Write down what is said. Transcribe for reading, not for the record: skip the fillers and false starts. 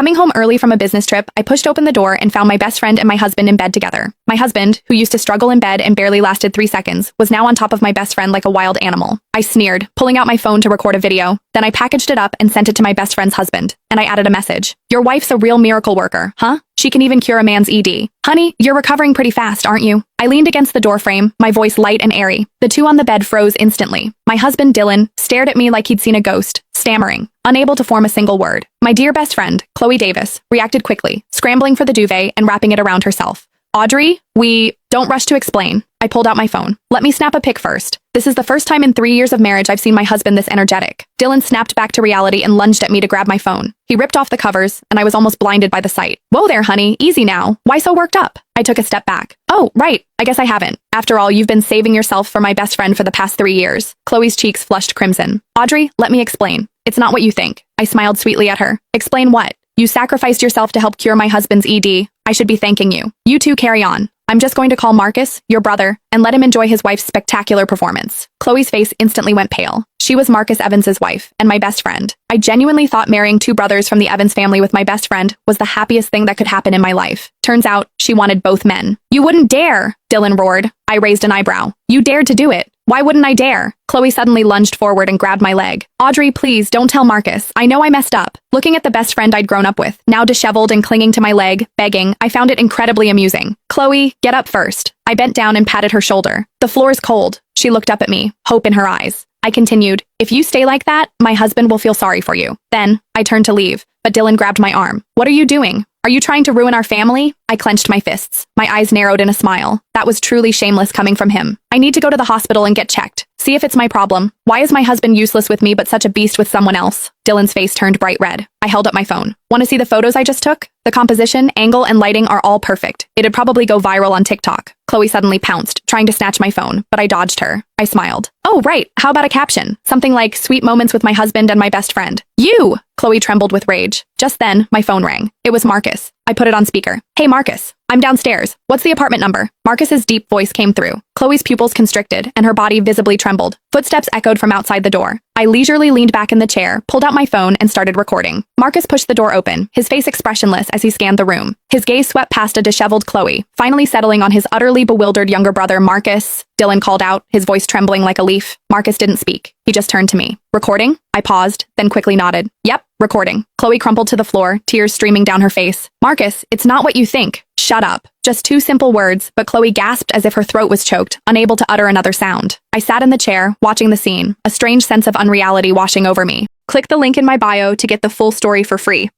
Coming home early from a business trip, I pushed open the door and found my best friend and my husband in bed together. My husband, who used to struggle in bed and barely lasted 3 seconds, was now on top of my best friend like a wild animal. I sneered, pulling out my phone to record a video. Then I packaged it up and sent it to my best friend's husband. And I added a message. Your wife's a real miracle worker, huh? She can even cure a man's ED. Honey, you're recovering pretty fast, aren't you? I leaned against the doorframe, my voice light and airy. The two on the bed froze instantly. My husband, Dylan, stared at me like he'd seen a ghost, stammering, unable to form a single word. My dear best friend, Chloe Davis, reacted quickly, scrambling for the duvet and wrapping it around herself. Audrey, don't rush to explain. I pulled out my phone. Let me snap a pic first. This is the first time in 3 years of marriage I've seen my husband this energetic. Dylan snapped back to reality and lunged at me to grab my phone. He ripped off the covers, and I was almost blinded by the sight. Whoa there, honey. Easy now. Why so worked up? I took a step back. Oh, right. I guess I haven't. After all, you've been saving yourself for my best friend for the past 3 years. Chloe's cheeks flushed crimson. Audrey, let me explain. It's not what you think. I smiled sweetly at her. Explain what? You sacrificed yourself to help cure my husband's ED. I should be thanking you. You two carry on. I'm just going to call Marcus, your brother, and let him enjoy his wife's spectacular performance. Chloe's face instantly went pale. She was Marcus Evans's wife and my best friend. I genuinely thought marrying 2 brothers from the Evans family with my best friend was the happiest thing that could happen in my life. Turns out, she wanted both men. You wouldn't dare, Dylan roared. I raised an eyebrow. You dared to do it. Why wouldn't I dare? Chloe suddenly lunged forward and grabbed my leg. Audrey, please, don't tell Marcus. I know I messed up. Looking at the best friend I'd grown up with, now disheveled and clinging to my leg, begging, I found it incredibly amusing. Chloe, get up first. I bent down and patted her shoulder. The floor's cold. She looked up at me, hope in her eyes. I continued, if you stay like that, my husband will feel sorry for you. Then, I turned to leave, but Dylan grabbed my arm. What are you doing? Are you trying to ruin our family? I clenched my fists. My eyes narrowed in a smile. That was truly shameless coming from him. I need to go to the hospital and get checked. See if it's my problem. Why is my husband useless with me but such a beast with someone else? Dylan's face turned bright red. I held up my phone. Want to see the photos I just took? The composition, angle, and lighting are all perfect. It'd probably go viral on TikTok. Chloe suddenly pounced, trying to snatch my phone, but I dodged her. I smiled. Oh, right. How about a caption? Something like, sweet moments with my husband and my best friend. You! Chloe trembled with rage. Just then, my phone rang. It was Marcus. I put it on speaker. Hey, Marcus. I'm downstairs. What's the apartment number? Marcus's deep voice came through. Chloe's pupils constricted, and her body visibly trembled. Footsteps echoed from outside the door. I leisurely leaned back in the chair, pulled out my phone, and started recording. Marcus pushed the door open, his face expressionless as he scanned the room. His gaze swept past a disheveled Chloe, finally settling on his utterly bewildered younger brother, Marcus. Dylan called out, his voice trembling like a leaf. Marcus didn't speak. He just turned to me. Recording? I paused, then quickly nodded. Yep, recording. Chloe crumpled to the floor, tears streaming down her face. Marcus, it's not what you think. Shut up. Just 2 simple words, but Chloe gasped as if her throat was choked, unable to utter another sound. I sat in the chair, watching the scene, a strange sense of unreality washing over me. Click the link in my bio to get the full story for free.